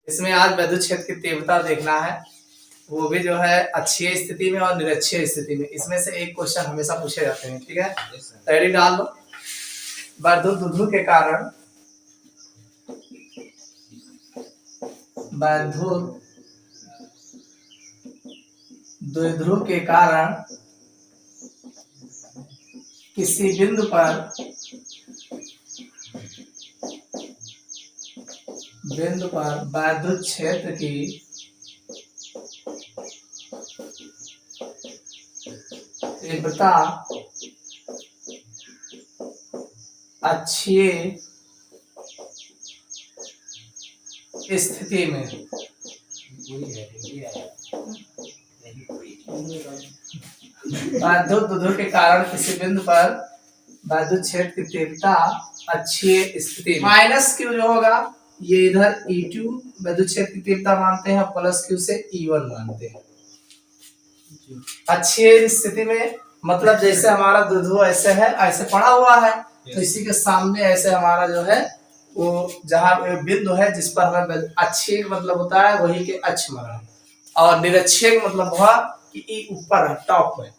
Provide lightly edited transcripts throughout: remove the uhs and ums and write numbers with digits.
इसमें आज विद्युत क्षेत्र की तीव्रता देखना है, वो भी जो है अक्षीय स्थिति में और निरक्षीय स्थिति में। इसमें से एक क्वेश्चन हमेशा पूछे जाते हैं, ठीक है। रेडी, डाल दो। विद्युत द्विध्रुव के कारण विद्युत द्विध्रुव के कारण किसी बिंदु पर विद्युत क्षेत्र की तीव्रता अक्षीय स्थिति में विद्युत द्विध्रुव के कारण किसी बिंदु पर विद्युत क्षेत्र की तीव्रता अक्षीय स्थिति माइनस क्यू जो होगा ये इधर E2 विद्युत क्षेत्र की तीव्रता मानते हैं, प्लस क्यू से E1 मानते हैं। अक्षीय स्थिति में मतलब जैसे हमारा द्विध्रुव ऐसे है, ऐसे पड़ा हुआ है, तो इसी के सामने ऐसे हमारा जो है वो जहाँ बिंदु है जिस पर हमें अक्षीय मतलब होता है वही के अक्ष माना, और निरक्षीय मतलब हुआ कि ई ऊपर है, टॉप में,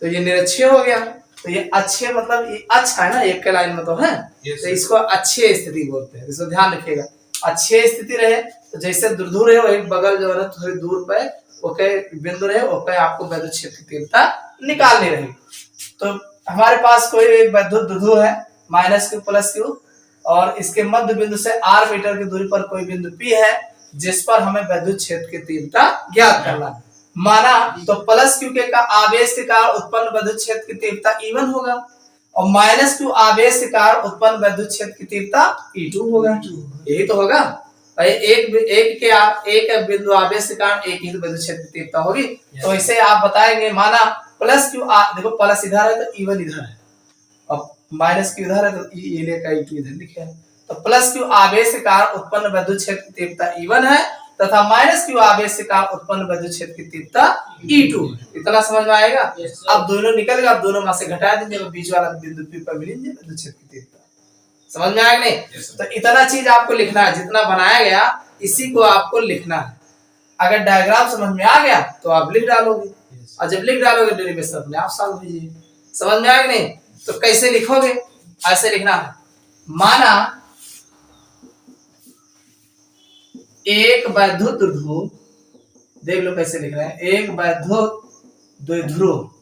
तो ये निरक्षीय हो गया। तो ये अक्षीय मतलब ये अक्ष है ना, एक के लाइन में तो है, तो इसको अक्षीय स्थिति बोलते हैं, इसको ध्यान रखिएगा। अक्षीय स्थिति रहे तो जैसे द्विध्रुव रहे वही बगल जो है थोड़ी दूर पे ओके बिंदु रहे, ओके आपको विद्युत क्षेत्र की तीव्रता निकालनी रहेगी। तो हमारे पास कोई एक विद्युत द्विध्रुव है माइनस क्यू प्लस क्यू, और इसके मध्य बिंदु से r मीटर की दूरी पर कोई बिंदु P है जिस पर हमें विद्युत क्षेत्र की तीव्रता ज्ञात करना है। माना तो प्लस क्यू के का आवेश के कारण उत्पन्न विद्युत क्षेत्र की तीव्रता E1 होगा, और माइनस क्यू आवेश के कारण उत्पन्न विद्युत क्षेत्र की तीव्रता E2 होगा। यही तो होगा, एक बिंदु आवेश के कारण एक ही विद्युत क्षेत्र की तीव्रता होगी। तो इसे आप बताएंगे, माना प्लस क्यू देखो प्लस इधर है तो E1 इधर है, और माइनस क्यू इधर है तो E लेकर E2 इधर लिखे हैं। तो प्लस क्यू आवेश के कारण उत्पन्न विद्युत क्षेत्र की तीव्रता E1 है तथा माइनस क्यू आवेश के कारण उत्पन्न विद्युत क्षेत्र की तीव्रता E2 है। इतना समझ में आएगा। अब दोनों निकल गए, अब दोनों में से घटा देंगे तो बीच वाला बिंदु P पर मिलेंगे विद्युत क्षेत्र की तीव्रता। समझ में आएगा नहीं? तो इतना चीज आपको लिखना है, जितना बनाया गया इसी को आपको लिखना है। अगर डायग्राम समझ में आ गया तो आप लिख डालोगे, और जब लिख डालोगे डेरिवेशन अपने आप सॉल्व हो जाएगी। समझ में आएगा नहीं? तो कैसे लिखोगे, ऐसे लिखना है, माना एक विद्युत द्विध्रुव, देख लो कैसे लिख रहे हैं, एक विद्युत द्विध्रुव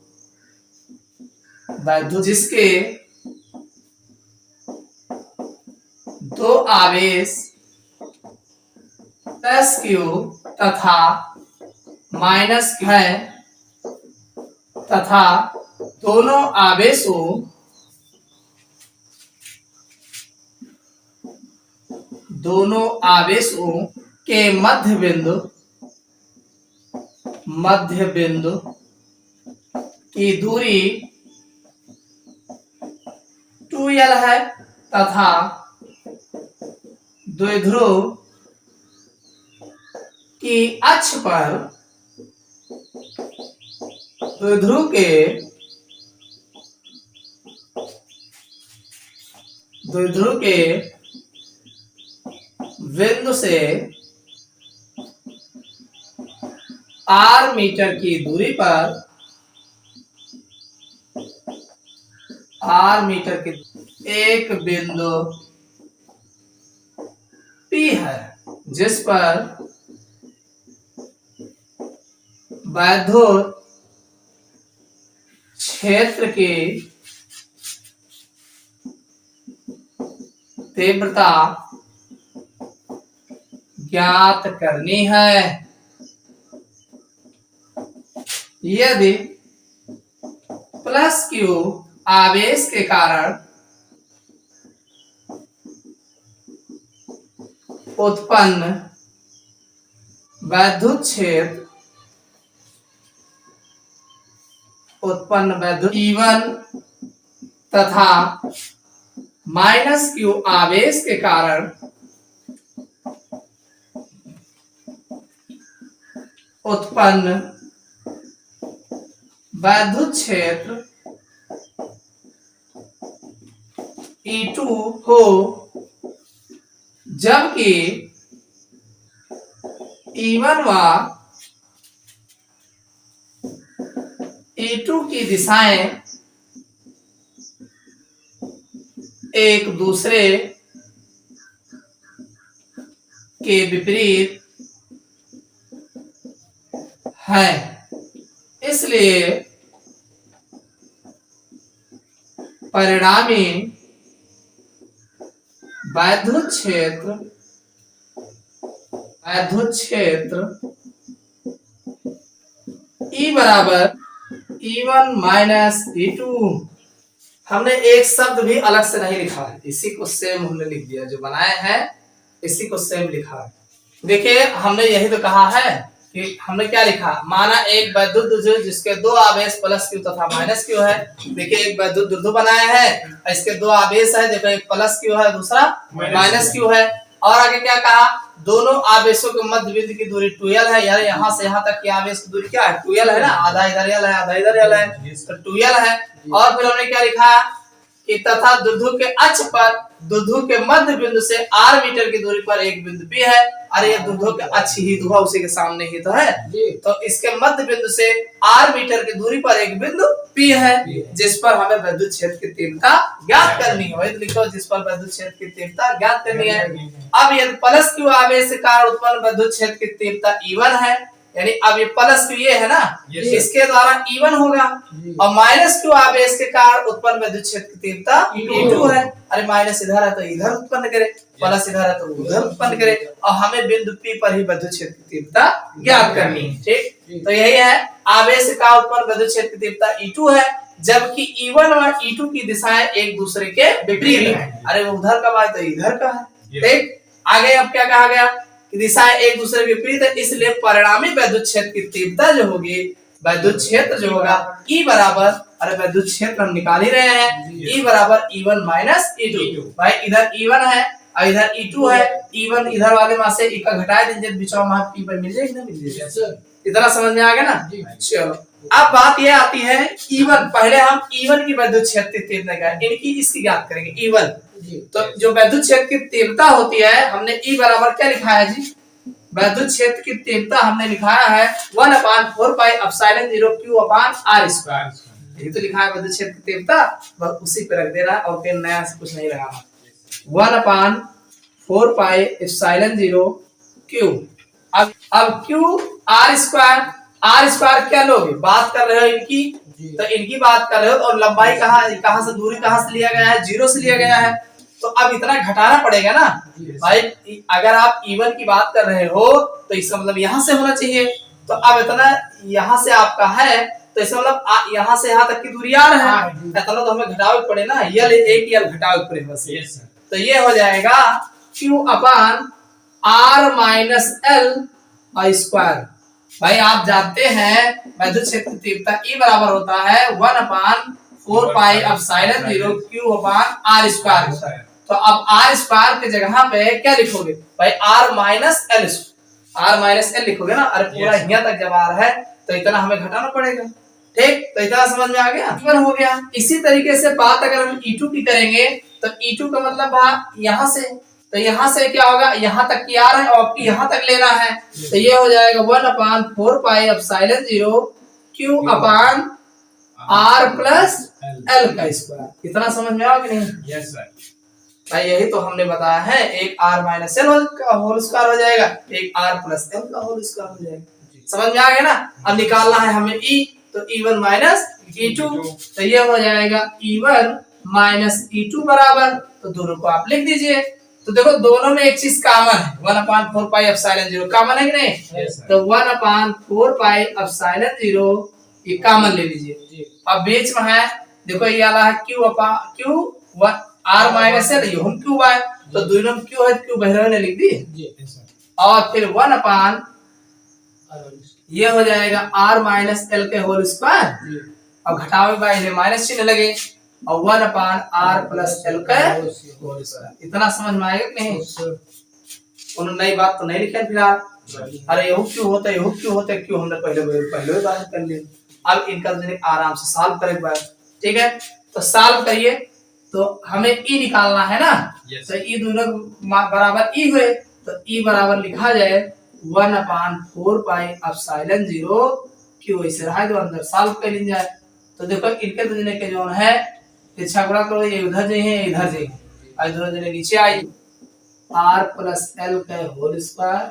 जिसके दो आवेश प्लस क्यू तथा माइनस है तथा दोनों आवेशों के मध्य बिंदु की दूरी 2l है तथा द्विध्रुव की अक्ष पर द्विध्रुव के बिंदु से r मीटर की दूरी पर एक बिंदु P है जिस पर विद्युत क्षेत्र की तीव्रता ज्ञात करनी है। यदि प्लस क्यू आवेश के कारण उत्पन्न विद्युत क्षेत्र E1 तथा माइनस क्यू आवेश के कारण उत्पन्न विद्युत क्षेत्र E2 हो, जबकि E1 व E2 की दिशाएं एक दूसरे के विपरीत हैं, इसलिए परिणामी वैद्युत क्षेत्र E बराबर E1 माइनस E2। हमने एक शब्द भी अलग से नहीं लिखा है, इसी को सेम हमने लिख दिया, जो बनाए हैं इसी को सेम लिखा है। देखिए हमने यही तो कहा है कि हमने क्या लिखा, माना एक वैद्युत द्विध्रुव जिसके दो आवेश प्लस क्यू तथा माइनस क्यू है। देखिए एक वैद्युत द्विध्रुव बनाया है, इसके दो आवेश है, देखो एक प्लस क्यू है दूसरा माइनस क्यू है। और आगे क्या कहा, दोनों आवेशों के मध्य बिंदु की दूरी 2l है, यानी यहाँ से यहाँ तक की आवेश की दूरी क्या है 2l है ना, आधा इधर l है आधा इधर l है, तो 2l है। और फिर हमने क्या लिखा कि तथा द्विध्रुव के अक्ष पर द्विध्रुव के मध्य बिंदु से r मीटर की दूरी पर एक बिंदु P है। अरे ये द्विध्रुव के अक्ष ही हुआ, उसी के सामने ही तो है, तो इसके मध्य बिंदु से r मीटर की दूरी पर एक बिंदु P है, जिस पर हमें वैद्युत क्षेत्र की तीव्रता ज्ञात करनी है। वही लिखो, जिस पर वैद्युत क्षेत्र की तीव्रता ज्ञात करनी है। अब यदि प्लस क्यू आवेश के कारण उत्पन्न वैद्युत क्षेत्र की तीव्रता E1 है, यानी अब ये प्लस क्यू ये है ना, इसके द्वारा E1 होगा, और माइनस क्यू आवेश के कारण उत्पन्न वैद्युत क्षेत्र की तीव्रता E2 है। अरे माइनस इधर है तो इधर उत्पन्न करे, प्लस इधर है तो उधर उत्पन्न करे, और हमें बिंदु P पर ही वैद्युत क्षेत्र की तीव्रता ज्ञात करनी है। ठीक, तो यही है, आवेश का उत्पन्न वैद्युत क्षेत्र की तीव्रता E2 है, जबकि E1 और E2 की दिशाएं एक दूसरे के विपरीत है। अरे उधर का बात तो इधर का है। ठीक, आगे अब क्या कहा गया, दिशाएं एक दूसरे के विपरीत है, इसलिए परिणामी वैद्युत क्षेत्र की तीव्रता जो होगी, वैद्युत क्षेत्र जो होगा E बराबर, अरे वैद्युत क्षेत्र हम निकाल ही रहे हैं, E बराबर E1 माइनस E2। भाई इधर E1 है और इधर E2 है, E1 इधर वाले में से E का घटाए दीजिए, बीचों में P पर मिल जाएगी ना, मिल जाएगी। इतना समझ में आ गया ना। चलो अब बात यह आती है E1, पहले हम E1 की वैद्युत क्षेत्र की तीव्रता क्या है, इनकी इसकी ज्ञात करेंगे E1। तो जो वैद्युत क्षेत्र की तीव्रता होती है, हमने E बराबर क्या लिखा है जी, वैद्युत क्षेत्र की तीव्रता हमने लिखाया है 1/4 पाई एप्सिलॉन 0 Q अपान R स्क्वायर। यही तो लिखा है वैद्युत क्षेत्र की तीव्रता, बस उसी पे रख देना है और फिर नया से कुछ नहीं लगाना। 1/4 पाई एप्सिलॉन 0 Q। अब Q R स्क्वायर क्या लोगे, बात कर रहे हो इनकी, तो इनकी बात कर रहे हो, और लंबाई कहाँ से, दूरी कहाँ से लिया गया है, 0 से लिया गया है, तो अब इतना घटाना पड़ेगा ना भाई। अगर आप E1 की बात कर रहे हो तो इसका मतलब यहाँ से होना चाहिए, तो अब इतना यहाँ से आपका है, तो इसका मतलब यहाँ से यहाँ तक की दूरी R है, इतना तो हमें घटावे पड़े ना, एक यल घटावे पड़े बस। तो ये हो जाएगा Q अपान R माइनस L स्क्वायर। भाई आप जानते हैं वैद्युत क्षेत्र की तीव्रता E बराबर होता है 1/4 पाई एप्सिलॉन 0 Q अपान R स्क्वायर। तो अब R स्क्वायर की जगह पे क्या लिखोगे भाई, R माइनस L लिखोगे ना। अरे पूरा यहाँ तक जब R है तो इतना हमें घटाना पड़ेगा। ठीक, तो इतना समझ में आ गया, हो गया। इसी तरीके से बात अगर हम E2 की करेंगे, तो E2 का मतलब यहाँ से, तो यहाँ से क्या होगा, यहाँ तक की R है और आपकी यहाँ तक लेना है, तो ये हो जाएगा 1/4 पाई एप्सिलॉन 0 Q अपान R प्लस L का स्क्वायर। इतना समझ में आओ कि नहीं? Yes sir. भाई यही तो हमने बताया है, एक R माइनस L का होल स्क्वायर हो जाएगा, एक R प्लस L का होल स्क्वायर हो जाएगा। समझ में आ गया ना। अब निकालना है हमें E, तो E1 माइनस E2, तो ये हो जाएगा E1 माइनस E2 बराबर, तो दोनों को आप लिख दीजिए। तो देखो दोनों में एक चीज कॉमन है, 1/4 पाई एप्सिलॉन 0 कॉमन है कि नहीं? तो 1/4 पाई एप्सिलॉन 0 ये कॉमन ले लीजिए। अब बीच में है देखो ये वाला है Q R माइनस L, ये हम Q है, तो दोनों में Q है, Q बहरे ने लिख दी, और फिर 1 अपान ये हो जाएगा R माइनस L के होल स्क्वायर, और घटावे बाय माइनस चिन्ह लगे, और 1/R प्लस L का होल स्क्वायर। इतना समझ में आएगा कि नहीं? उन्होंने नई बात तो नहीं लिखा फिलहाल। अरे ये क्यों होता है, क्यों होता है, क्यों हमने पहले बात कर ली। अब इनका आराम से सॉल्व करें बार, ठीक है? तो सॉल्व करिए, तो हमें E निकालना है ना। तो E दोनों बराबर E हुए, तो E बराबर लिखा जाए 1/4 पाई एप्सिलॉन 0 क्यू ऐसे रहा तो अंदर सॉल्व कर ली जाए। तो देखो इनके दोनों के जो है ये छगड़ा करो, ये उधर जाइए ये इधर जाइए और दोनों जने नीचे आई r प्लस l का होल स्क्वायर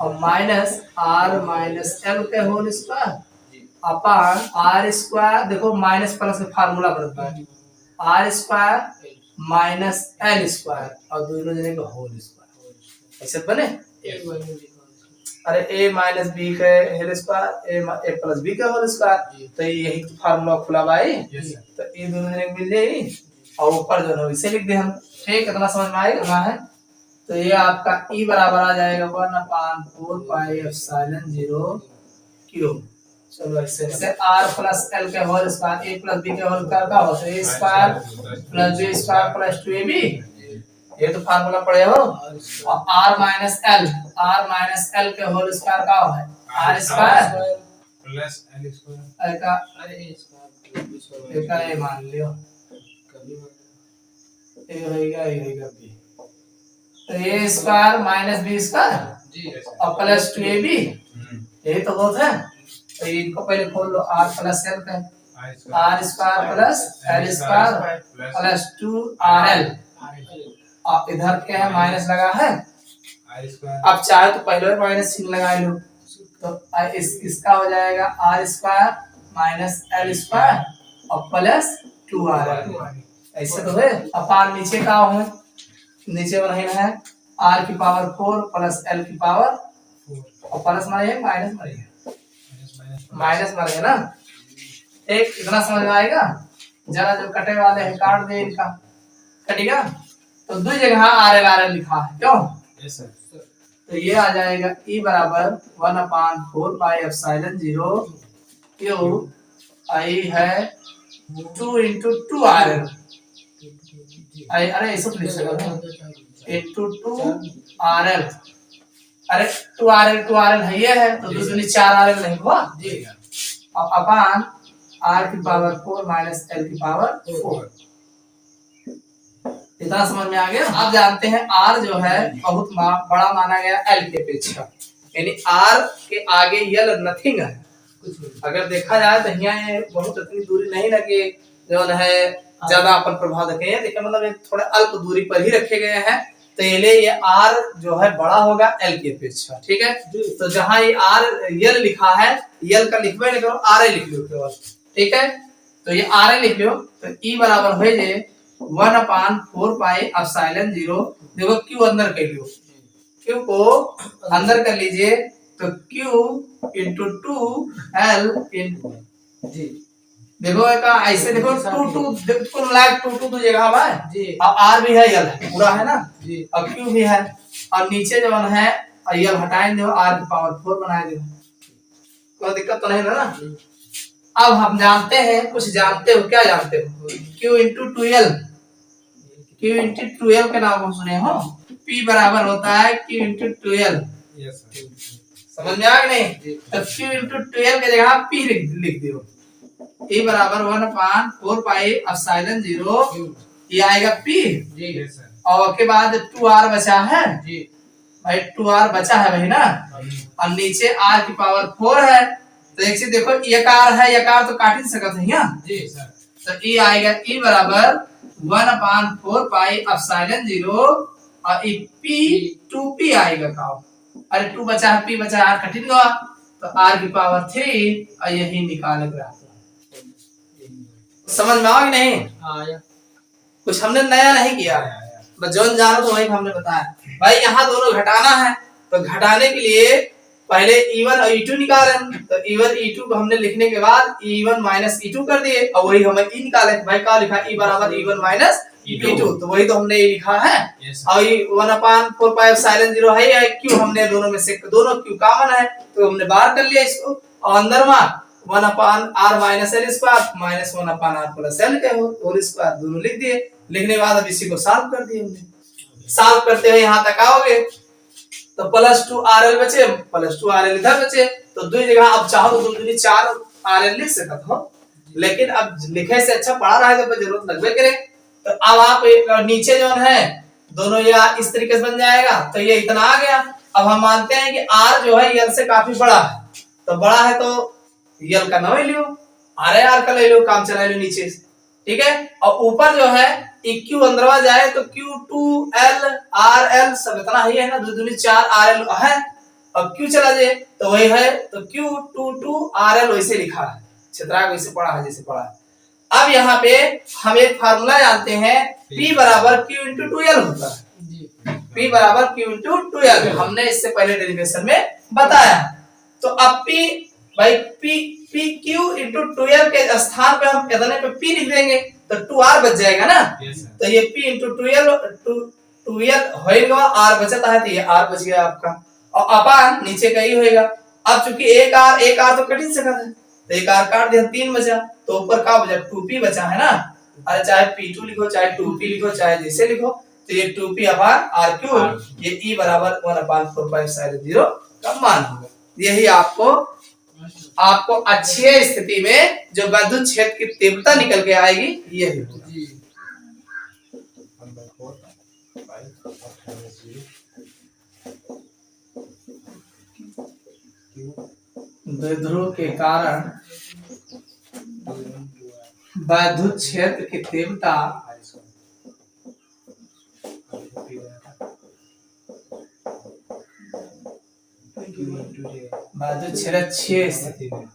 और माइनस r माइनस l का whole square upon r square. देखो माइनस प्लस का फार्मूला बनता है r square minus l square और दोनों जने का होल स्क्वायर ऐसे बने। अरे a माइनस b का whole square a plus b का होल स्क्वायर, तो यही तो फार्मूला खुला भाई। तो ये दोनों जने मिल जाएगी और ऊपर जो है इसे लिख दे हम। ठीक, इतना समझ में आएगा है। तो ये आपका e बराबर आ जाएगा 1/4 पाई एप्सिलॉन 0 क्यू। चलो इससे r प्लस l का whole square a plus b का होल स्क्वायर का होता है a square plus b square plus 2ab, ये तो फार्मूला पढ़े हो। और r माइनस l का होल स्क्वायर का है r square plus l square का अरे a मान लियो ए होएगा b, तो a square minus b square और प्लस 2ab, ये तो बहुत है। तो इनको पहले खोल लो r प्लस l का r square plus l square plus 2rl और इधर क्या है माइनस लगा है। अब चाहे तो पहले माइनस चिन्ह लगा लो, तो इसका हो जाएगा r square minus l square और प्लस 2rl ऐसे तो है। अपान नीचे का हो नीचे बना है r की पावर 4 प्लस l की पावर 4 और प्लस मारे माइनस मारे ना। एक इतना समझ में आएगा। जरा जो कटे वाले हैं काट दे इनका, कटेगा तो दो जगह r लिखा है क्यों। Yes sir. तो ये आ जाएगा e बराबर 1/4 पाई एप्सिलॉन 0 क्यू आई है 2 into 2rl। अरे ऐसे तो लिख सकते हैं into 2rl। अरे 2rl है ये है तो दूसरी 4rl नहीं हुआ जी। अब अपान r की पावर 4 माइनस l की पावर 4। इतना समझ में आ गया। आप जानते हैं r जो है बहुत बड़ा माना गया l के अपेक्षा, यानी r के आगे l नथिंग है। अगर देखा जाए तो यहाँ बहुत इतनी दूरी नहीं लगे जो है ज्यादा अपन प्रभाव रखे हैं, देखिए मतलब थोड़े अल्प दूरी पर ही रखे गए हैं। तो ये r जो है बड़ा होगा l की अपेक्षा। ठीक है, तो जहाँ ये r l लिखा है l का लिखवे नहीं करो r लिख लो केवल। ठीक है, तो ये r लिख लो तो e बराबर हो जाए 1/4 पाई एप्सिलॉन 0। देखो q अंदर कर लियो, q को अंदर कर लीजिए तो q into 2l into जी। देखो का ऐसे देखो 2 कुल मिला 2 तो जगह है जी। अब r भी है l पूरा है ना जी, अब q भी है और नीचे जो है l हटाएं दो r की पावर 4 बना दो, कोई दिक्कत तो नहीं ना। अब हम जानते हैं कुछ जानते हो, क्या जानते हो q into 2l, q into 2l के नाम सुने हो। p बराबर होता है q into 2l। Yes sir. समझ में आ गया नहीं। तो q into 2l की जगह p लिख दो। e बराबर 1/4 पाई एप्सिलॉन 0 ये आएगा p जी। Yes sir. और के बाद 2r बचा है जी भाई, 2r बचा है भाई ना, और नीचे r की पावर 4 है। तो एक से देखो यकार है, यकार तो काट ही सकते हैं यहाँ जी सर। तो e आएगा e बराबर 1/4 पाई एप्सिलॉन 0 और e p 2p आएगा का। अरे 2 बचा है p बचा है, r कठिन हुआ तो r की पावर 3 और यही निकाले रहा। समझ में आ गया नहीं आया, कुछ हमने नया नहीं किया, बस जो जानो तो वही हमने बताया। भाई यहाँ दोनों घटाना है तो घटाने के लिए पहले e1 और e2 निकालें। तो e1 e2 को हमने लिखने के बाद e1 माइनस e2 कर दिए और वही हमें e निकाले। भाई क्या लिखा e बराबर e1 माइनस e2, तो वही तो हमने e लिखा है। और ये 1/4 पाई एप्सिलॉन 0 है क्यों, हमने दोनों में से दोनों क्यों कॉमन है तो हमने बाहर कर लिया इसको और अंदर में 1/r minus l square minus 1/r plus l के होल स्क्वायर दोनों लिख दिए। लिखने के बाद अब इसी को सॉल्व कर दिए हमने। सॉल्व करते हुए यहाँ तक आओगे तो प्लस 2rl बचे, प्लस 2rl इधर बचे तो दो जगह अब चाहो तो 2 दूनी 4rl लिख सकते हो, लेकिन अब लिखे से अच्छा पढ़ा रहा है तो जरूरत लगबे करे। तो अब आप नीचे जो है दोनों ये इस तरीके से बन जाएगा। तो ये इतना आ गया, अब हम मानते हैं कि आर जो है यल से काफी बड़ा है, तो बड़ा है तो यल का न ले लो, आर का ले लो, काम चला लो नीचे से, ठीक है। और ऊपर जो है क्यू अंदरवा जाए तो Q2L RL सब इतना ही है ना, 2 दूनी 4 RL है। अब Q चला जाए तो वही है, तो Q22 RL वैसे लिखा है, क्षेत्रांक वैसे पढ़ा है जैसे पढ़ा है। अब यहाँ पे हम एक फार्मूला जानते हैं, P बराबर Q into 2L होता है, P बराबर Q into 2L, हमने इससे पहले डेरिवेशन में बताया। तो अब P भाई PQ into 2L के स्थान पे हम इतने पे P लिख देंगे तो 2R बच जाएगा ना। तो ये P into 2L होएगा, R बचता है तो ये R बच गया आपका, और अपान नीचे का ही होएगा। अब चूंकि एक R तो कट ही सकता है, तो एक R काट दिया, 3 बचा, तो ऊपर का बचा 2P बचा है ना। अरे चाहे P2 लिखो चाहे 2P लिखो चाहे जैसे लिखो, तो ये 2P अपान R3, ये E बराबर 1/4π0 का मान होगा। यही आपको अच्छी स्थिति में जो विद्युत क्षेत्र की तीव्रता निकल के आएगी यही होगा। द्विध्रुव के कारण विद्युत क्षेत्र की तीव्रता विद्युत क्षेत्र 6 स्थिति में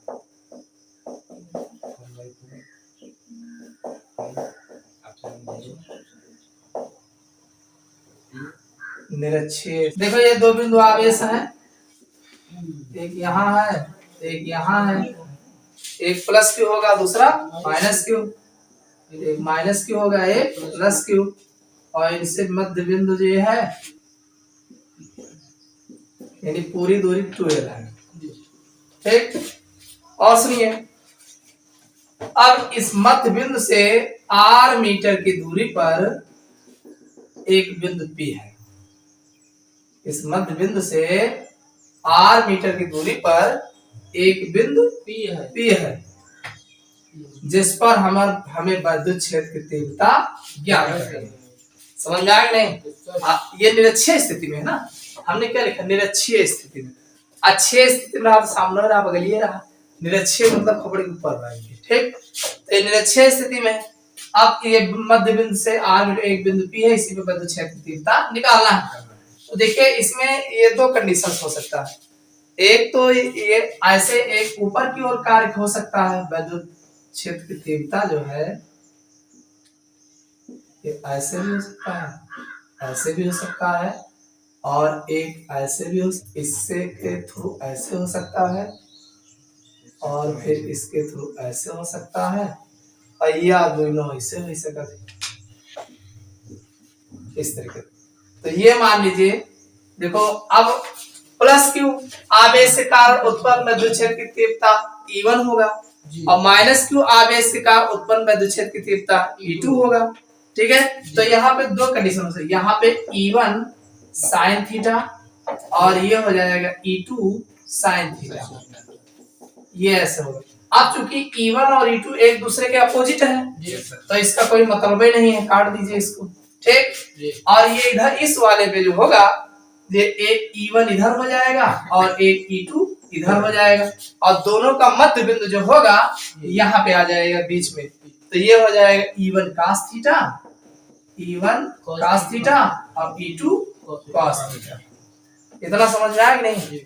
निरक्षीय। देखो ये 2 बिंदु आवेश हैं, एक यहाँ है एक यहाँ है, एक प्लस क्यू होगा दूसरा माइनस क्यू, एक माइनस क्यू होगा एक प्लस क्यू, और इनसे मध्य बिंदु जो है यानी पूरी दूरी 2L है, ठीक। और सुनिए, अब इस मध्य बिंदु से R मीटर की दूरी पर एक बिंदु P है, इस मध्य बिंदु से R मीटर की दूरी पर एक बिंदु P है जिस पर हमें विद्युत क्षेत्र की तीव्रता ज्ञात करनी है। समझ में आया नहीं? ये निरक्षीय स्थिति में है ना, हमने क्या लिखा, निरक्षीय स्थिति में। अच्छे स्थिति में रहा तो सामने रहा बगलिए रहा, निरक्षीय मतलब खपड़े के ऊपर रहेंगे, ठीक। तो ये निरक्षीय स्थिति में अब ये मध्य बिंदु से R मीटर एक बिंदु P है, इसी पे विद्युत क्षेत्र की तीव्रता निकालना है। तो देखिए इसमें ये 2 कंडीशंस हो सकता है, एक तो ये ऐसे एक ऊपर की ओर कार्य हो सकता है, विद्युत क्षेत्र की तीव्रता जो है ये ऐसे भी हो सकता है, ऐसे भी हो सकता है, और एक ऐसे भी हो, इससे के थ्रू ऐसे हो सकता है, और फिर इसके थ्रू ऐसे हो सकता है, और या दोनों ऐसे हो सकता है इस तरीके। तो ये मान लीजिए, देखो अब प्लस क्यू आवेश के कारण उत्पन्न विद्युत क्षेत्र की तीव्रता E1 होगा, और माइनस क्यू आवेश के कारण उत्पन्न विद्युत क्षेत्र की तीव्रता E2 होगा, ठीक है। तो यहाँ पे 2 कंडीशन हो सकती है, यहाँ पे E1 साइन थीटा और ये हो जाएगा E2 साइन थीटा, ये ऐसे होगा। अब चूंकि E1 और E2 एक दूसरे के अपोजिट है तो इसका कोई मतलब ही नहीं है, काट दीजिए इसको, ठीक। और ये इधर इस वाले पे जो होगा ये एक E1 इधर हो जाएगा और एक E2 इधर हो जाएगा, और दोनों का मध्य बिंदु जो होगा यहाँ पे आ जाएगा बीच में, तो ये हो जाएगा E1 cos theta, E1 cos theta और E2 cos थीटा। इतना समझ में आया कि नहीं?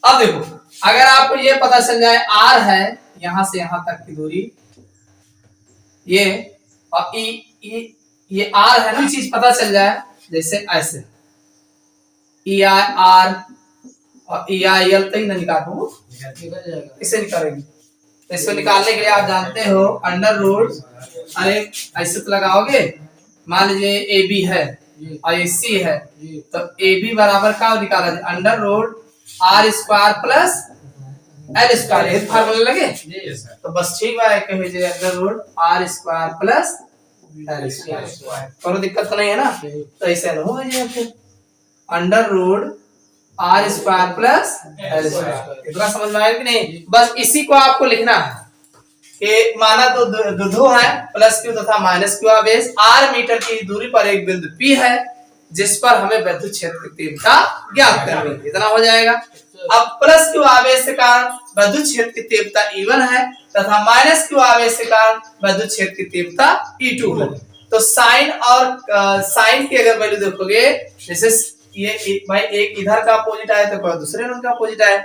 अब देखो, अगर आपको ये पता चल जाए R है यहाँ से यहाँ तक की दूरी ये, और ये R है ना, चीज पता चल जाए, जैसे ऐसे ER और EIL तक ना निकाल पाऊँ, इसे निकालेंगे। तो इसको निकालने के लिए आप जानते हो अंडर रूट, अरे ऐसे तो लगाओगे, मान लीजिए AB है और ये C है, तो AB बराबर का निकाला जाए under root R² plus L², ये फार्मूला लगे तो बस ठीक है, कहे under root R² plus L², कोई दिक्कत तो नहीं है ना। तो ऐसे हो जाए फिर under root R² plus L², इतना समझ में आया कि नहीं? बस इसी को आपको लिखना है कि माना तो द्विध्रुव है, प्लस क्यू तथा माइनस क्यू आवेश, R मीटर की दूरी पर एक बिंदु P है, जिस पर हमें विद्युत क्षेत्र की तीव्रता ज्ञात करनी है। इतना हो जाएगा। अब प्लस क्यू आवेश के कारण विद्युत क्षेत्र की तीव्रता E1 है तथा माइनस क्यू आवेश के कारण विद्युत क्षेत्र की तीव्रता E2 है। तो साइन और साइन की अगर वैल्यू देखोगे, जैसे ये भाई एक इधर का अपोजिट आया तो दूसरे नोड का अपोजिट आया।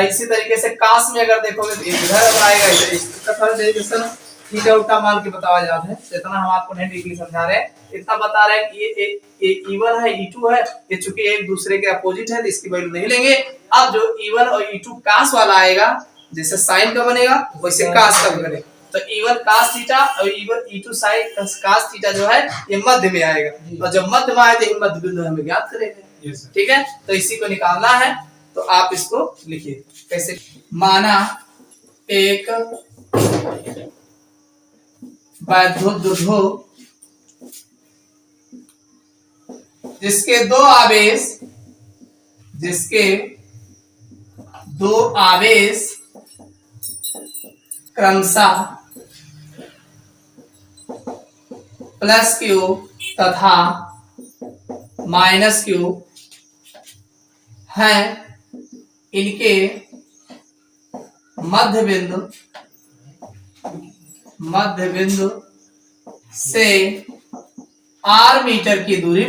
इसी तरीके से काश में अगर देखोगे तो इधर आएगा, इसका थोड़ा डेरिवेशन थीटा उल्टा मान के बताया जाता है। तो इतना हम आपको नहीं डीपली समझा रहे हैं, इतना बता रहे हैं कि ये E1 है E2 है, ये चूंकि एक दूसरे के अपोजिट है तो इसकी वैल्यू नहीं लेंगे। अब जो E1 और E2 काश वाला आएगा, जैसे साइन का बनेगा वैसे काश का बनेगा। तो E1 cos थीटा और E2 sin cos थीटा जो है ये मध्य में आएगा, और जब मध्य में आए तो ये मध्य बिंदु हमें ज्ञात करेंगे। ठीक है, तो इसी को निकालना है। तो आप इसको लिखिए कैसे। माना एक वैद्युत द्विध्रुव जिसके दो आवेश क्रमशः प्लस क्यू तथा माइनस क्यू हैं, इनके मध्य बिंदु से r मीटर की दूरी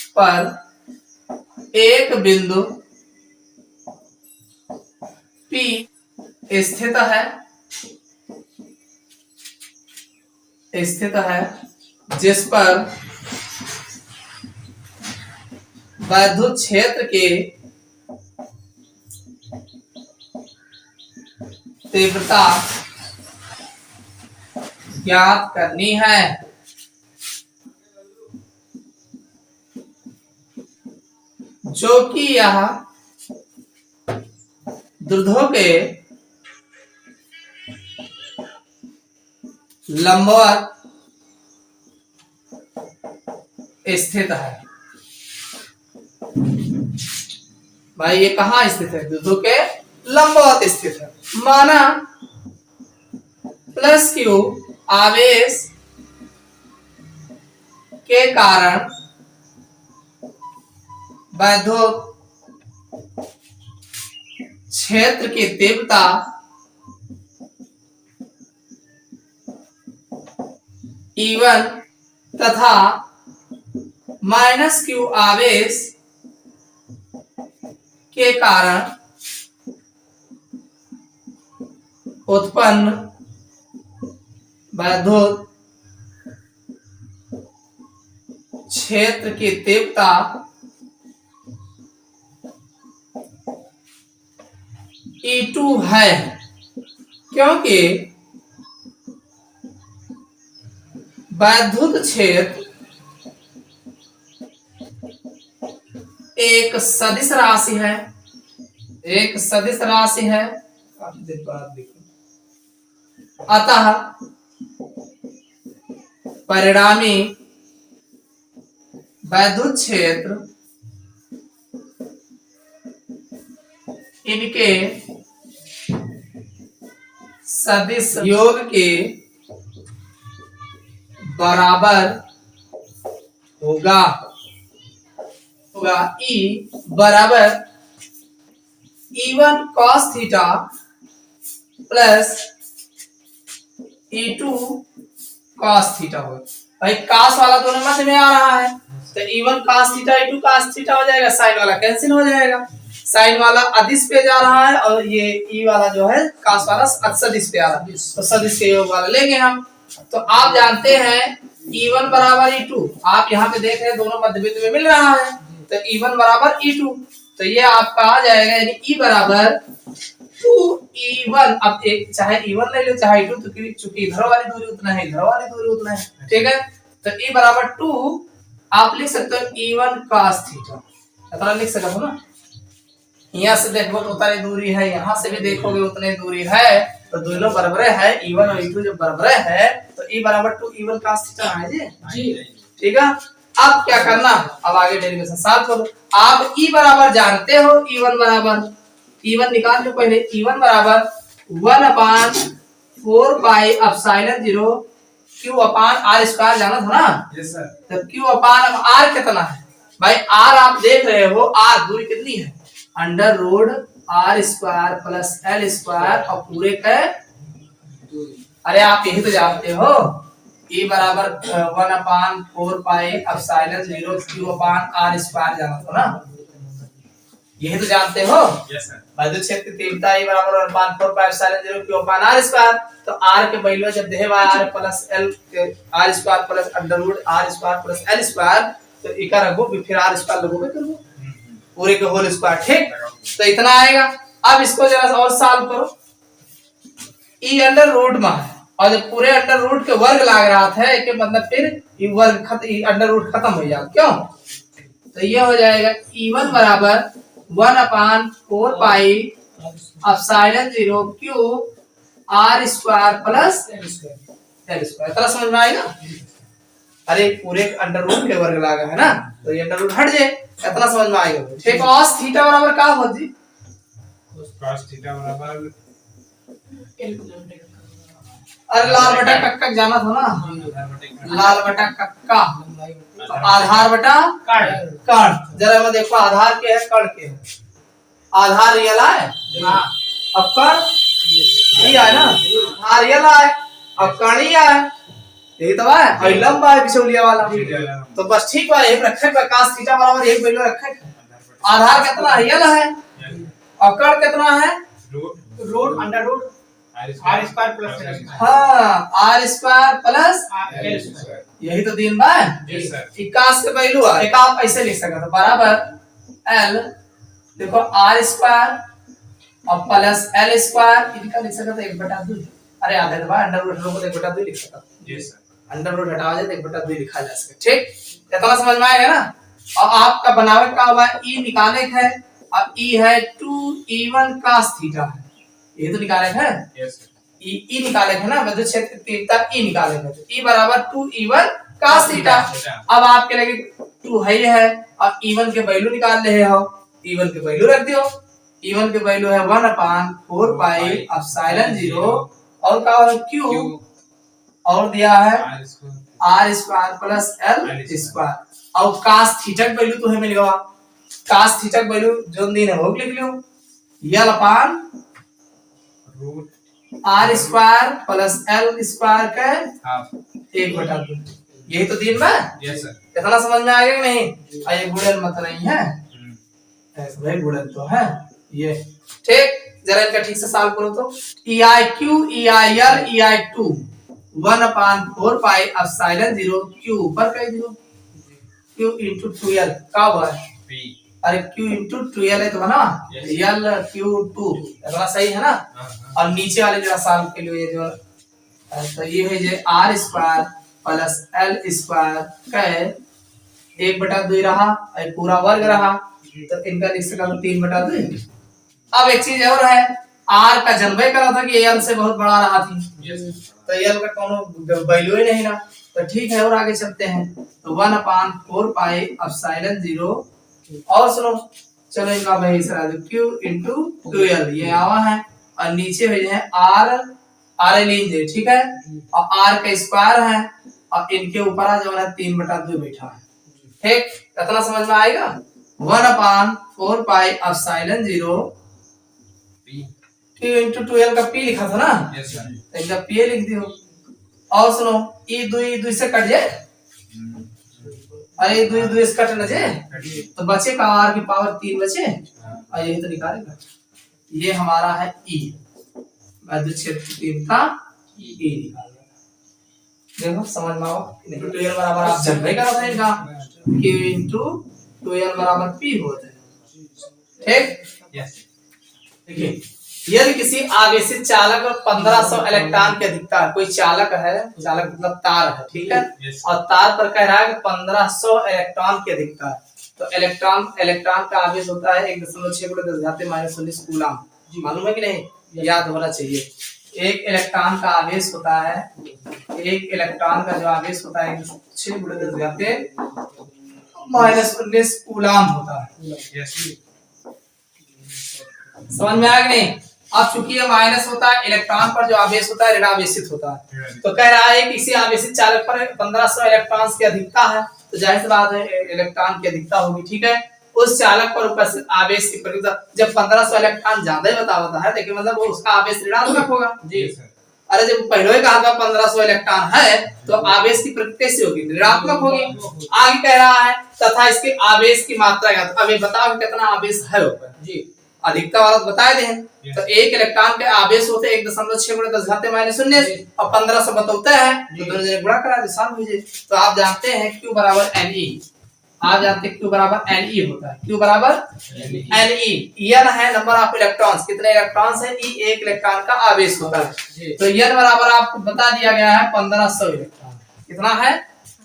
पर एक बिंदु P स्थित है जिस पर विद्युत क्षेत्र के तीव्रता ज्ञात करनी है। जो कि यह द्विध्रुव के लंबवत स्थित है। भाई ये कहाँ स्थित है? द्विध्रुव के लंबवत स्थित है। माना प्लस क्यू आवेश के कारण विद्युत क्षेत्र की तीव्रता E1 तथा माइनस क्यू आवेश के कारण उत्पन्न विद्युत क्षेत्र की तीव्रता E2 है, क्योंकि विद्युत क्षेत्र एक सदिश राशि है, अतः परिणामी विद्युत क्षेत्र इनके सदिश योग के बराबर होगा। E बराबर E1 cos theta plus E2 cos theta होगा। भाई cos वाला दोनों मध्य में आ रहा है, तो E1 cos theta E2 cos theta हो जाएगा, साइन वाला कैंसिल हो जाएगा। साइन वाला अदिश पे जा रहा है और ये E वाला जो है cos वाला सदिश पे आ रहा है, तो सदिश के योग वाला लेंगे हम। तो आप जानते हैं E1 बराबर E2, आप यहाँ पे देख रहे हैं दोनों मध्य बिंदु में मिल रहा है, तो E1 बराबर E2, तो ये आपका आ जाएगा, यानी E बराबर 2E1। अब एक चाहे E1 ले लो चाहे E2, तो चूंकि इधर वाली दूरी उतना है, इधर वाली दूरी उतना है, ठीक है। तो E बराबर 2 आप लिख सकते हो E1 cos थीटा, इतना लिख सकते हो ना। यहाँ से देखो तो उतनी दूरी है, यहाँ से भी देखोगे उतनी दूरी है, तो दोनों बराबर है। E1 और E2 जब बराबर है तो E बराबर 2E1 cos थीटा है जी, ठीक है। अब क्या करना, अब आगे डेरिवेशन सॉल्व करो। आप E बराबर जानते हो, E1 बराबर, E1 निकाल लो पहले। E1 बराबर 1/4 pi epsilon 0 Q upon R square जाना था ना, Yes, sir. तो क्यू अपान अब आर कितना है भाई, आर आप देख रहे हो, आर दूरी कितनी है, under root R square plus L square और पूरे का, अरे आप यही तो जानते हो, E बराबर 1/4 pi epsilon 0 Q upon R square जाना था ना, यही तो जानते हो। Yes, sir. विद्युत क्षेत्र की तीव्रता E बराबर 1/4 pi epsilon 0 Q upon R square, तो आर के वैल्यू जब देहे R plus L R square plus under root R square plus L square, तो ई का रखो फिर आर स्क्वायर लगोगे कर दो पूरे के होल स्क्वायर, ठीक, तो इतना आएगा। अब इसको जरा सा और सॉल्व करो, ई अंडर रूट में है और जब पूरे अंडर रूट के वर्ग लाग रहा था के मतलब फिर ई वर्ग खत्म, अंडर रूट खत्म हो जाएगा, क्यों, तो ये हो जाएगा E1 बराबर 1/4 pi epsilon 0 Q R square plus L square, इतना समझ में आएगा। अरे पूरे अंडर रूट के वर्ग लागा है ना, तो ये अंडर रूट हट जाए, इतना समझ में आएगा, ठीक। cos थीटा बराबर क्या होती, Cos theta बराबर अरे लाल बटा कक्का जाना था ना, लाल बटा कक्का, तो आधार बटा कर्ण, जरा मैं देखो आधार के है कर्ण के है, आधार रियल है, अब कर्ण ये है ना, आधार रियल है अब कर्ण ही है, यही तो है, और लंबा है बिचौलिया वाला, तो बस ठीक है, एक रखे cos थीटा बराबर एक वैल्यू रखे, आधार कितना रियल है और कर्ण कितना है, root under root R R square plus हाँ R square plus L square. यही तो दिन बा, Yes, sir. 21 के वैल्यू है, एक आप ऐसे लिख सकते हो बराबर एल, देखो आर स्क्वायर और प्लस एल स्क्वायर, इनका लिख सकते हो 1/2, अरे आधे दबा अंडर रूट को 1/2 लिख सकते हो, Yes, sir. अंडर रूट हटाओ जाए तो 1/2 लिखा जा सके, ठीक, इतना समझ में आएगा ना। और आपका बनावट का हुआ ई निकाले है, अब ई है 2E1 cos थीटा है, ये तो निकाले है, Yes, sir. ई निकाले है ना, विद्युत क्षेत्र की तीव्रता ई निकाले है, तो ई बराबर 2E1 cos थीटा, अब आपके लगे 2 है और E1 के वैल्यू निकाल ले हो, E1 के वैल्यू रख दियो, E1 के वैल्यू है 1/4 पाई एप्सिलॉन 0 और का क्यू और दिया है R square plus L square, और cos थीटा की वैल्यू तो हमें लिखवा, cos थीटा की वैल्यू जो दिन है वो लिख लियो, L upon root R square plus L square का हाफ 1/2, यही तो दिन में, Yes, sir. इतना समझ में आएगा कि नहीं, और ये गुणन मत नहीं है, ऐसे भाई गुणन तो है ये, ठीक, जरा इनका ठीक से सॉल्व करो तो EIQ EIL EI2 1/4 pi epsilon 0 Q ऊपर कह दियो, Q into 2L का हुआ है, P. अरे Q into 2L है तो बना Yes. L Q2, इतना सही है ना, और नीचे वाले जरा सॉल्व के लिए जो तो ये है जे are square plus L square का 1/2 रहा और पूरा वर्ग रहा, तो इनका लिख सकता हूं 3/2। अब एक चीज और है, आर का जनबे करा था कि एल से बहुत बड़ा रहा थी, Yes. तो एल का कोनो वैल्यू ही नहीं ना, तो ठीक है और आगे चलते हैं, तो 1/4 पाई एप्सिलॉन 0 और सुनो चलो इनका वही सरा दो Q into 2L, ये आवा है और नीचे भेजे हैं R लीजिए, ठीक है, और R का स्क्वायर है और इनके ऊपर जो है 3/2 बैठा है, ठीक, कितना समझ में आएगा, 1/4 pi epsilon 0 P. Q into 2L का P लिखा था ना, Yes, sir. तो इनका P लिख दियो, और सुनो ई 2 से कट जाए, अरे 2 से कट न जाए तो बचे का R की पावर 3 बचे, और यही तो निकालेगा, ये हमारा है E, विद्युत क्षेत्र की तीव्रता E निकालेगा, देखो समझ में आओ, into 2L बराबर आप जब भाई करा था इनका Q into 2L बराबर P होता है, ठीक, Yes. देखिए यदि किसी आवेशित चालक में 1500 इलेक्ट्रॉन की अधिकता है, कोई चालक है, चालक मतलब तार है, ठीक है, Yes. और तार पर कह रहा है कि 1500 इलेक्ट्रॉन की अधिकता है, तो इलेक्ट्रॉन का आवेश होता है 1.6 × 10⁻⁻19 कूलम, मालूम है कि नहीं, याद होना चाहिए, एक इलेक्ट्रॉन का आवेश होता है, एक इलेक्ट्रॉन का जो आवेश होता है 1.6 × 10⁻19 कूलम होता है, Yes. समझ में आया कि नहीं। अब चूंकि ये माइनस होता है, इलेक्ट्रॉन पर जो आवेश होता है ऋणावेशित होता है, तो कह रहा है कि इसी आवेशित चालक पर 1500 इलेक्ट्रॉन की अधिकता है, तो जाहिर सी बात है इलेक्ट्रॉन की अधिकता होगी, ठीक है। उस चालक पर उपस्थित आवेश की प्रकृति, जब 1500 इलेक्ट्रॉन ज्यादा ही बताता है, देखिए मतलब वो उसका आवेश ऋणात्मक होगा जी सर। अरे जब पहले ही कहा था 1500 इलेक्ट्रॉन है, तो आवेश की प्रकृति कैसे होगी, ऋणात्मक होगी। आगे कह रहा है तथा इसके आवेश की मात्रा क्या, तो अभी बताओ कितना आवेश है ऊपर जी, अधिकता वाला तो बता दे। तो एक इलेक्ट्रॉन के आवेश होते 1.6 × 10⁻⁹ और 1500 बताता है, तो दोनों जने गुणा करा दे, साफ हो जाए। तो आप जानते हैं Q बराबर Ne, आप जानते हैं Q बराबर Ne होता है, Q बराबर Ne, N है नंबर ऑफ इलेक्ट्रॉन्स, कितने इलेक्ट्रॉन्स हैं, E एक इलेक्ट्रॉन का आवेश होता है। तो N बराबर आपको बता दिया गया है 1500 इलेक्ट्रॉन, कितना है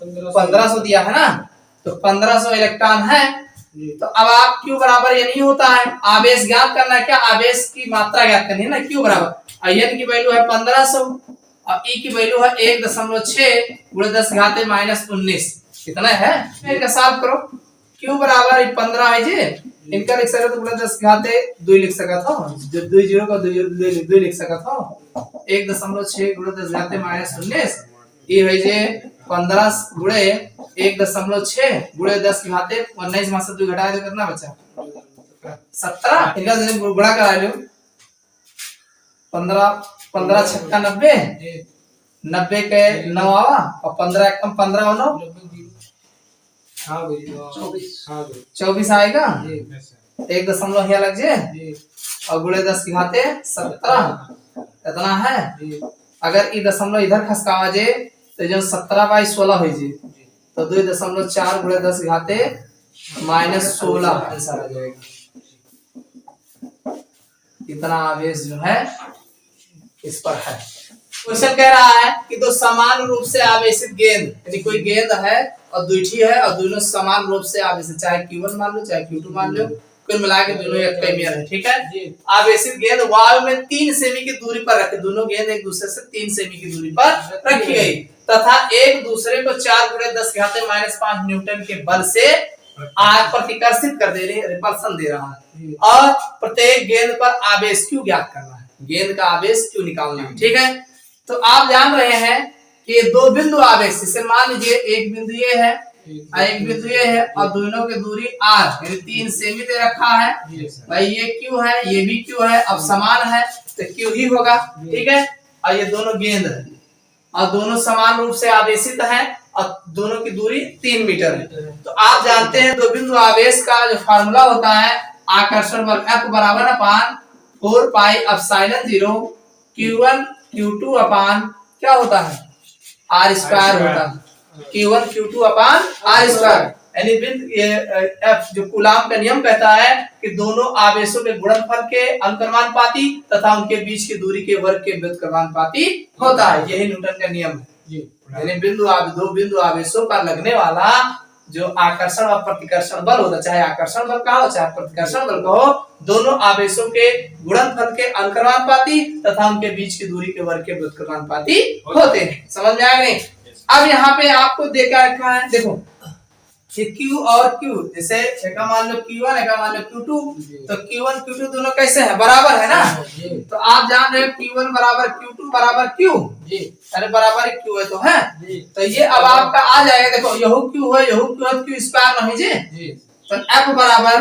1500 दिया है ना, तो 1500 इलेक्ट्रॉन है। तो अब आप Q बराबर ये नहीं होता है, आवेश ज्ञात करना है, क्या आवेश की मात्रा ज्ञात करनी है ना, Q बराबर N की वैल्यू है 1500 और E की वैल्यू है 1.6 × 10⁻⁻19, कितना है, इनका सॉल्व करो। Q बराबर 15 है जी, इनका लिख सकते तो 10⁻2 लिख सकता था, जो 2 0 का 2 लिख सकता था, 1.6 × 10⁻�19 ये है जे 15 गुणे 1.6 गुणे 10⁻19 में से 2 घटा दो, कितना बचा 17, इनका गुणा करा लो, 15 छक्का 90, 90 के 9 आवा और 15 कम 15 और 9 24 आएगा, 1 लग जाए और गुणे 10⁻17 इतना है। अगर ये दशमलव इधर खसकावा जे तो जो 17/16 हो जे, तो 2.4 × 10⁻⁻16 आंसर आ जाएगा। इतना आवेश जो है इस पर है। क्वेश्चन कह रहा है कि दो समान रूप से आवेशित गेंद, यदि कोई गेंद है और दुईठी है और दोनों समान रूप से आवेशित, चाहे Q1 मान लो चाहे Q2 मान लो, कुल मिला के दोनों एक कैमियर है, ठीक है। आवेशित गेंद वायु में 3 सेमी की दूरी पर रखे, दोनों गेंद एक दूसरे से 3 सेमी की दूरी पर रखी गई तथा एक दूसरे को 4 × 10⁻⁵ न्यूटन के बल से प्रतिकर्षित कर दे रही, रिपल्सन दे रहा है, और प्रत्येक गेंद पर आवेश Q ज्ञात करना है, गेंद का आवेश Q निकालना है, ठीक है। तो आप जान रहे हैं कि 2 बिंदु आवेश, जैसे मान लीजिए एक बिंदु ये है एक बिंदु ये है और दोनों की दूरी r यानी 3 सेमी दे रखा है, भाई ये Q है ये भी Q है, अब समान है तो Q ही होगा, ठीक है। और ये दोनों गेंद है और दोनों समान रूप से आवेशित हैं और दोनों की दूरी 3 मीटर है। तो आप जानते हैं 2 बिंदु आवेश का जो फार्मूला होता है, आकर्षण बल F बराबर 4πε0 Q1 Q2 अपान क्या होता है r² होता है, Q1 Q2 अपान r², यानी F जो कूलाम का नियम कहता है कि दोनों आवेशों के गुणनफल के अंतर्मानुपाती तथा उनके बीच की दूरी के वर्ग के व्युत्क्रमानुपाती होता है, यही न्यूटन का नियम है। यानी दो बिंदु आवेशों पर लगने वाला जो आकर्षण और प्रतिकर्षण बल होता है, चाहे आकर्षण बल कहो चाहे प्रतिकर्षण बल कहो, दोनों आवेशों के गुणनफल के अंतर्मानुपाती तथा उनके बीच की दूरी के वर्ग के व्युत्क्रमानुपाती होते हैं। समझ में आया नहीं? अब यहाँ पे आपको देखा रखा है, देखो कि Q और Q, जैसे एक मान लो Q1 एक मान लो Q2, तो Q1 Q2 दोनों कैसे हैं, बराबर है ना। तो आप जान रहे हो Q1 बराबर Q2 बराबर Q, अरे बराबर Q है तो है, तो ये अब आपका आ जाएगा, देखो यहू Q है यहू Q है, Q² नहीं जी, तो F बराबर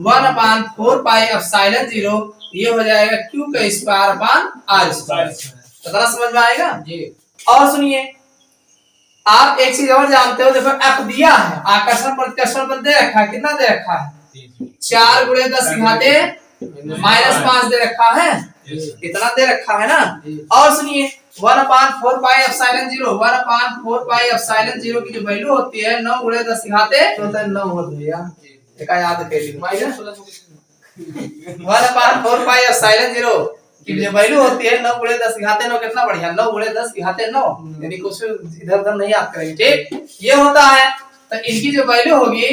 1/4πε0 ये हो जाएगा Q² तो समझ में आएगा जी। और सुनिए आप एक चीज और जानते हो, देखो F दिया है, आकर्षण प्रतिकर्षण बल दे रखा है, कितना दे रखा है 4 × 10⁻⁻5 दे रखा है, इतना दे रखा है ना। और सुनिए 1/4πε0 1/4πε0 की जो वैल्यू होती है 9 × 10⁻9 होती है, एक याद कर लीजिए 1/4πε0 की जो वैल्यू होती है 9 × 10⁻9, कितना बढ़िया 9 × 10⁻9, यानी कुछ इधर उधर नहीं याद करेंगे, ठीक ये होता है। तो इनकी जो वैल्यू होगी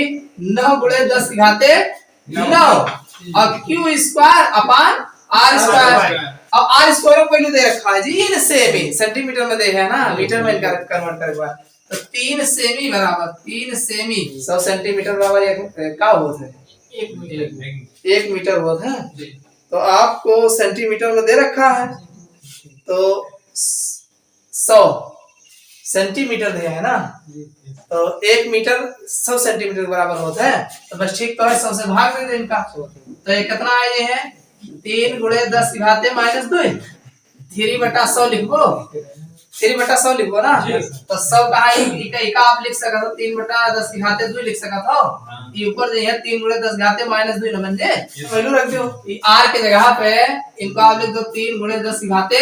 9 × 10⁻9 और Q² अपान r², अब r² को वैल्यू दे रखा है जी इन सेमी, सेंटीमीटर में दे है ना, मीटर में कन्वर्ट करेगा, तो 3 सेमी बराबर 3 सेमी 100 सेंटीमीटर बराबर क्या होता है 1 मीटर होता है। तो आपको सेंटीमीटर में दे रखा है, तो 100 सेंटीमीटर दिया है ना, तो 1 मीटर 100 सेंटीमीटर के बराबर होता है। तो बस ठीक तो है, 100 से भाग दे इनका। तो ये कितना आए हैं 3 गुणे 10 की घाते माइनस 2, 3/100 लिखो, 3/100 लिखो ना। तो 100 कहाँ एक आप लिख सका तो 3/10 की घाते 2 लिख सका था। ये ऊपर जो है 3 गुणे 10 घाते माइनस 2 न बन जाए, वैल्यू रख दो। ये r के जगह पे इनको आप लिख दो 3 गुणे 10 की घाते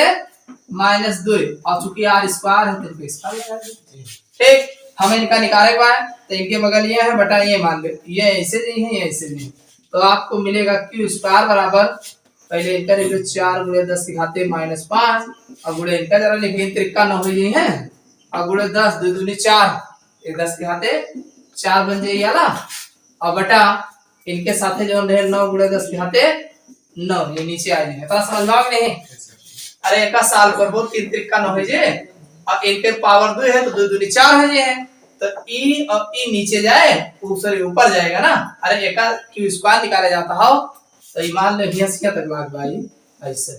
माइनस 2, और चूंकि r स्क्वायर है तो इनको स्क्वायर लगा दो। ठीक, हमें इनका निकाले हुआ है, तो इनके बगल ये है बटा ये मान लो, ये ऐसे नहीं है, ये ऐसे नहीं। तो आपको मिलेगा q स्क्वायर बराबर, पहले इनका लिख लो 4 गुणे 10 की घाते माइनस 5, और गुणे इनका जरा लिखिए त्रिका 9 हो जाए है, और गुणे 10 2 दूनी 4, ये 10 की घाते 4 बन जाए वाला, और बटा इनके साथे जो है 9 गुणे 10 की घाते 9, ये नीचे आ जाएगा। तो समझ में आ नहीं? अरे एक साल पर बहुत 3 त्रिका 9 हो जाए, और इनके पावर 2 है तो 2 दूनी 4 हो जाए, तो ई और ई नीचे जाए ऊपर जाएगा ना। अरे एक क्यू स्क्वायर निकाला जाता हो, तो ये मान लो हिया तक लाग भाई ऐसे,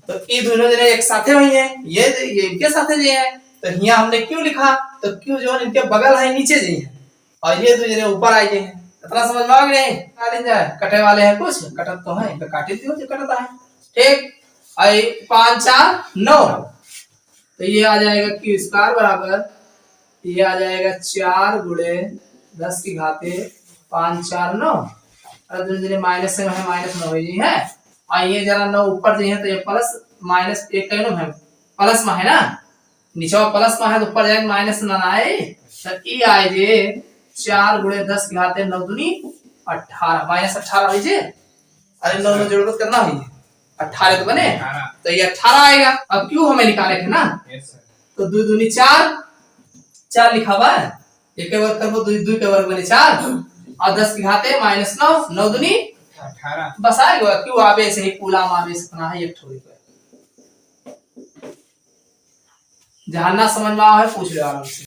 तो ये दोनों जने एक साथे हुई हैं, ये इनके साथे जे है, तो हिया हमने क्यों लिखा, तो क्यों जो इनके बगल है नीचे जे है, और ये दो जने ऊपर आए जे हैं। इतना समझ में आ गया नहीं? काटे जाए कटे वाले हैं, कुछ कटत तो है, तो काटे दियो जो कटता है। ठीक, आई 5 4 9, तो ये आ जाएगा क्यू स्क्वायर बराबर, ये आ जाएगा 4 गुणे 10 की घाते 5 4 9, और माइनस से है माइनस 9 है, और ये जरा 9 ऊपर जो है तो ये प्लस माइनस एक कहनो है, प्लस में है ना, नीचे प्लस में है तो ऊपर जाएगा माइनस ना आए, तो ये आए जे 4 गुणे 10 की घाते 9 दूनी 18 माइनस 18 है जे। अरे 9 में जोड़ करना है 18 तो बने, तो ये 18 आएगा। अब क्यों हमें निकाले थे ना, तो 2 दूनी 4 लिखा हुआ है, एक के वर्ग करबो 2 के वर्ग बने 4, और 10 की घाते माइनस 9 9 दूनी 18, बस आएगा। क्यों आवे से ही कूलाम आवे से इतना है, एक थोड़ी पे जहां ना समझ में आवे पूछ लो आराम से।